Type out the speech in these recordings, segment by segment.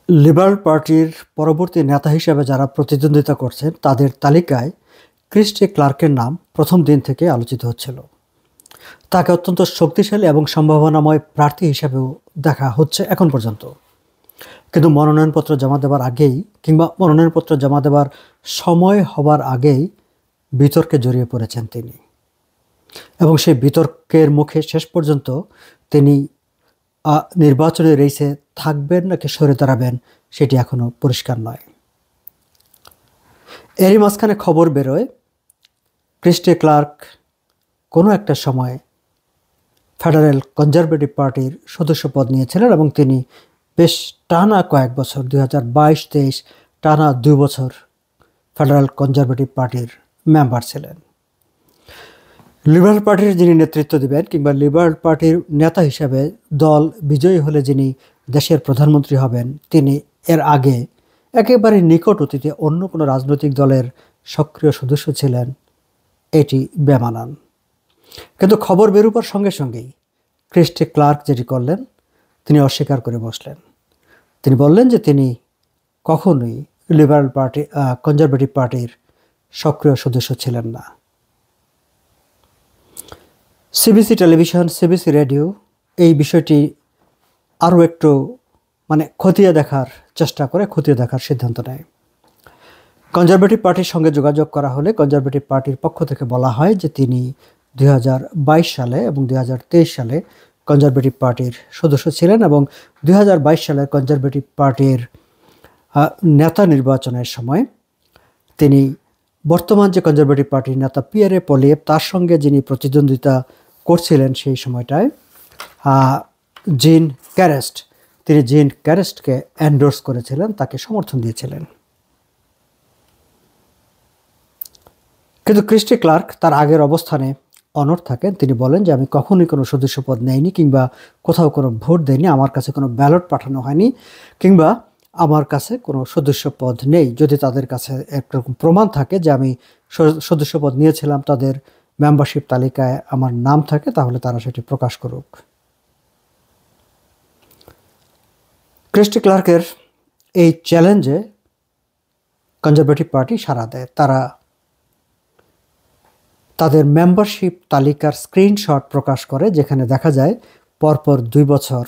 Liberal পার্টির পরবর্তী নেতা হিসেবে যারা প্রতিদ্বন্দ্বিতা করছেন তাদের তালিকায় ক্রিস্টি ক্লার্কের নাম প্রথম দিন থেকে আলোচিত হচ্ছিল। তাকে অত্যন্ত শক্তিশালী এবং সম্ভাবনাময় প্রার্থী হিসেবেও দেখা হচ্ছে এখন পর্যন্ত। কিন্তু মনোনয়নপত্র জমা দেওয়ার আগেই কিংবা মনোনয়নপত্র জমা দেওয়ার সময় হবার আগেই বিতর্কে জড়িয়ে পড়েছেন তিনি, এবং সেই বিতর্কের মুখে শেষ পর্যন্ত তিনি নির্বাচনী রেসে থাকবেন নাকি সরে দাঁড়াবেন সেটি এখনও পরিষ্কার নয়। এরই মাঝখানে খবর বেরোয় ক্রিস্টি ক্লার্ক কোনো একটা সময় ফেডারেল কনজারভেটিভ পার্টির সদস্যপদ নিয়েছিলেন এবং তিনি বেশ টানা কয়েক বছর 2022-23 টানা 2 বছর ফেডারেল কনজারভেটিভ পার্টির মেম্বার ছিলেন। লিবারেল পার্টির যিনি নেতৃত্ব দিবেন কিংবা লিবারেল পার্টির নেতা হিসেবে দল বিজয়ী হলে যিনি দেশের প্রধানমন্ত্রী হবেন, তিনি এর আগে একেবারে নিকট অতীতে অন্য কোনো রাজনৈতিক দলের সক্রিয় সদস্য ছিলেন, এটি বেমানান। কিন্তু খবর বেরোবার সঙ্গে সঙ্গেই ক্রিস্টি ক্লার্ক যেটি করলেন, তিনি অস্বীকার করে বসলেন। তিনি বললেন যে তিনি কখনোই লিবারেল পার্টি কনজারভেটিভ পার্টির সক্রিয় সদস্য ছিলেন না। সিবিসি টেলিভিশন, সিবিসি রেডিও এই বিষয়টি আরও একটু খতিয়ে দেখার চেষ্টা করে, খতিয়ে দেখার সিদ্ধান্ত নেয়। কনজারভেটিভ পার্টির সঙ্গে যোগাযোগ করা হলে কনজারভেটিভ পার্টির পক্ষ থেকে বলা হয় যে তিনি 2022 সালে এবং 2023 সালে কনজারভেটিভ পার্টির সদস্য ছিলেন এবং 2022 সালের কনজারভেটিভ পার্টির নেতা নির্বাচনের সময় তিনি বর্তমান যে কনজারভেটিভ পার্টির নেতা পিয়ারে পলিয়েভ, তার সঙ্গে যিনি প্রতিদ্বন্দ্বিতা করছিলেন সেই সময়টায় জিন ক্যারেস্ট, তিনি জিন ক্যারেস্টকে এন্ডোর্স করেছিলেন, তাকে সমর্থন দিয়েছিলেন। কিন্তু ক্রিস্টি ক্লার্ক তার আগের অবস্থানে অনড় থাকেন। তিনি বলেন যে আমি কখনোই কোনো সদস্যপদ নেইনি কিংবা কোথাও কোনো ভোট দেয়নি, আমার কাছে কোনো ব্যালট পাঠানো হয়নি কিংবা আমার কাছে কোনো সদস্যপদ নেই। যদি তাদের কাছে একরকম প্রমাণ থাকে যে আমি সদস্যপদ নিয়েছিলাম, তাদের মেম্বারশিপ তালিকায় আমার নাম থাকে, তাহলে তারা সেটি প্রকাশ করুক। ক্রিস্টি ক্লার্কের এই চ্যালেঞ্জে কনজারভেটিভ পার্টি সাড়া দেয়। তারা তাদের মেম্বারশিপ তালিকার স্ক্রিনশট প্রকাশ করে, যেখানে দেখা যায় পরপর 2 বছর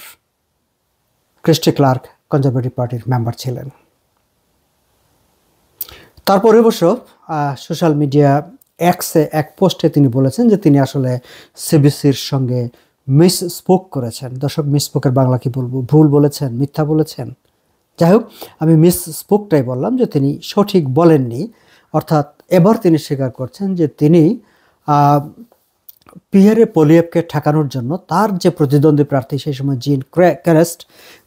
ক্রিস্টি ক্লার্ক কনজারভেটিভ পার্টির মেম্বার ছিলেন। তারপরে অবশ্য সোশ্যাল মিডিয়া এক্সে এক পোস্টে তিনি বলেছেন যে তিনি আসলে সিবিসির সঙ্গে মিস স্পোক করেছেন। দর্শক, মিস স্পোকের বাংলা কি বলবো, ভুল বলেছেন, মিথ্যা বলেছেন, যাই হোক আমি মিস স্পোকটাই বললাম, যে তিনি সঠিক বলেননি। অর্থাৎ এবার তিনি স্বীকার করছেন যে তিনি পিয়ারে পলিয়েভকে ঠেকানোর জন্য তার যে প্রতিদ্বন্দ্বী প্রার্থী সেই সময় জিন ক্যারেস্ট,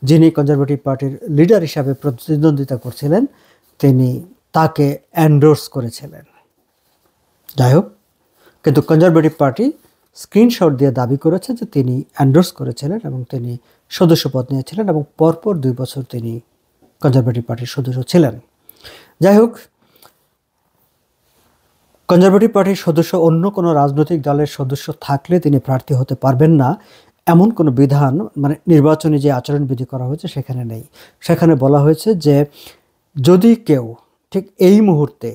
যিনি কনজারভেটিভ পার্টির লিডার হিসাবে প্রতিদ্বন্দ্বিতা করছিলেন, তিনি তাকে এন্ডোর্স করেছিলেন। যাই হোক, কিন্তু কনজারভেটিভ পার্টি স্ক্রিনশট দিয়ে দাবি করেছে যে তিনি এন্ডোর্স করেছিলেন এবং তিনি সদস্যপদ নিয়েছিলেন এবং পরপর 2 বছর তিনি কনজারভেটিভ পার্টির সদস্য ছিলেন। যাই হোক, কনজারভেটিভ পার্টির সদস্য অন্য কোনো রাজনৈতিক দলের সদস্য থাকলে তিনি প্রার্থী হতে পারবেন না, এমন কোনো বিধান নির্বাচনী যে আচরণবিধি করা হয়েছে সেখানে নেই। সেখানে বলা হয়েছে যে যদি কেউ ঠিক এই মুহূর্তে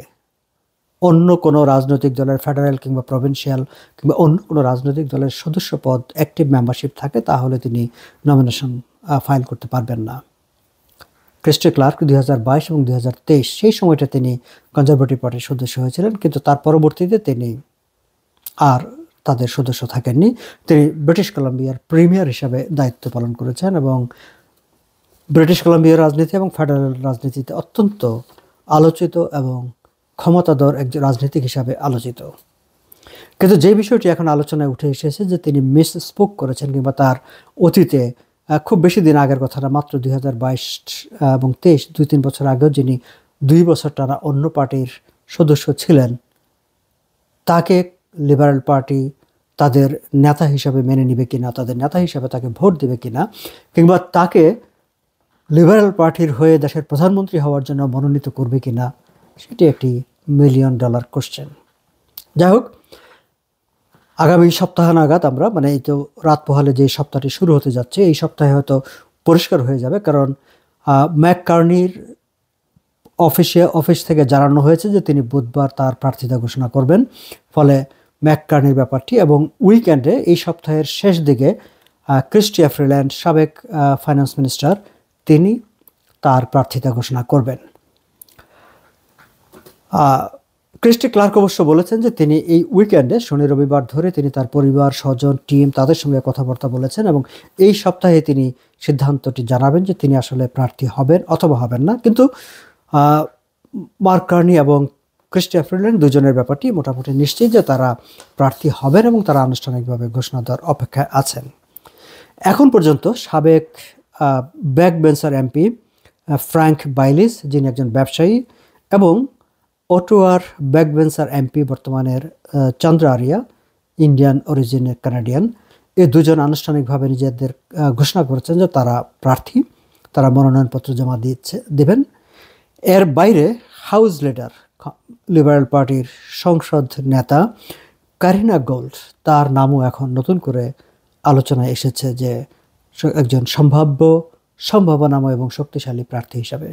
অন্য কোনো রাজনৈতিক দলের ফেডারেল কিংবা প্রভিন্সিয়াল কিংবা অন্য কোনো রাজনৈতিক দলের সদস্যপদ অ্যাক্টিভ মেম্বারশিপ থাকে, তাহলে তিনি নমিনেশন ফাইল করতে পারবেন না। ক্রিস্টি ক্লার্ক 2022 এবং 2023 সেই সময়টা তিনি কনজারভেটিভ পার্টির সদস্য হয়েছিলেন, কিন্তু তার পরবর্তীতে তিনি আর তাদের সদস্য থাকেননি। তিনি ব্রিটিশ কলাম্বিয়ার প্রিমিয়ার হিসাবে দায়িত্ব পালন করেছেন এবং ব্রিটিশ কলাম্বিয়ার রাজনীতি এবং ফেডারেল রাজনীতিতে অত্যন্ত আলোচিত এবং ক্ষমতাধর একজন রাজনীতিক হিসাবে আলোচিত। কিন্তু যে বিষয়টি এখন আলোচনায় উঠে এসেছে যে তিনি মিস স্পোক করেছেন কিংবা তার অতীতে খুব বেশি দিন আগের কথা না, মাত্র 2022 এবং 23, 2-3 বছর আগেও যিনি 2 বছর টানা অন্য পার্টির সদস্য ছিলেন, তাকে লিবারেল পার্টি তাদের নেতা হিসাবে মেনে নেবে কিনা, তাদের নেতা হিসাবে তাকে ভোট দেবে কিনা, কিংবা তাকে লিবারেল পার্টির হয়ে দেশের প্রধানমন্ত্রী হওয়ার জন্য মনোনীত করবে কিনা, সেটি একটি $1 মিলিয়ন কোশ্চেন। যাই হোক, আগামী সপ্তাহ নাগাদ আমরা এই তো রাত পোহালে যে সপ্তাহটি শুরু হতে যাচ্ছে, এই সপ্তাহে হয়তো পরিষ্কার হয়ে যাবে। কারণ ম্যাককার্নির অফিস থেকে জানানো হয়েছে যে তিনি বুধবার তার প্রার্থিতা ঘোষণা করবেন। ফলে ম্যাককার্নির ব্যাপারটি, এবং উইকেন্ডে এই সপ্তাহের শেষ দিকে ক্রিস্টিয়া ফ্রিল্যান্ড, সাবেক ফাইন্যান্স মিনিস্টার, তিনি তার প্রার্থিতা ঘোষণা করবেন। ক্রিস্টি ক্লার্ক অবশ্য বলেছেন যে তিনি এই উইকেন্ডে শনি রবিবার ধরে তিনি তার পরিবার, স্বজন, টিম তাদের সঙ্গে কথাবার্তা বলেছেন এবং এই সপ্তাহে তিনি সিদ্ধান্তটি জানাবেন যে তিনি আসলে প্রার্থী হবেন অথবা হবেন না। কিন্তু মার্ক কার্নি এবং ক্রিস্টিয়া ফ্রিল্যান্ড দুজনের ব্যাপারটি মোটামুটি নিশ্চিত যে তারা প্রার্থী হবেন এবং তারা আনুষ্ঠানিকভাবে ঘোষণা দেওয়ার অপেক্ষায় আছেন। এখন পর্যন্ত সাবেক ব্যাকবেঞ্চার এমপি ফ্র্যাঙ্ক বাইলিস, যিনি একজন ব্যবসায়ী, এবং অটোয়ার ব্যাকবেঞ্চার এমপি বর্তমানের চন্দ্র আরিয়া, ইন্ডিয়ান অরিজিনের কানাডিয়ান, এই দুজন আনুষ্ঠানিকভাবে নিজেদের ঘোষণা করেছেন যে তারা প্রার্থী, তারা মনোনয়নপত্র জমা দেবেন। এর বাইরে হাউস লিডার, লিবারেল পার্টির সংসদ নেতা কারিনা গোল্ড, তার নামও এখন নতুন করে আলোচনায় এসেছে যে একজন সম্ভাবনাময় এবং শক্তিশালী প্রার্থী হিসাবে।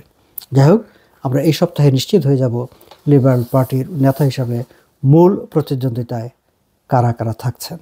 যাই হোক, আমরা এই সপ্তাহে নিশ্চিত হয়ে যাব লিবারেল পার্টির নেতা হিসাবে মূল প্রতিদ্বন্দ্বিতায় কারা কারা থাকছেন।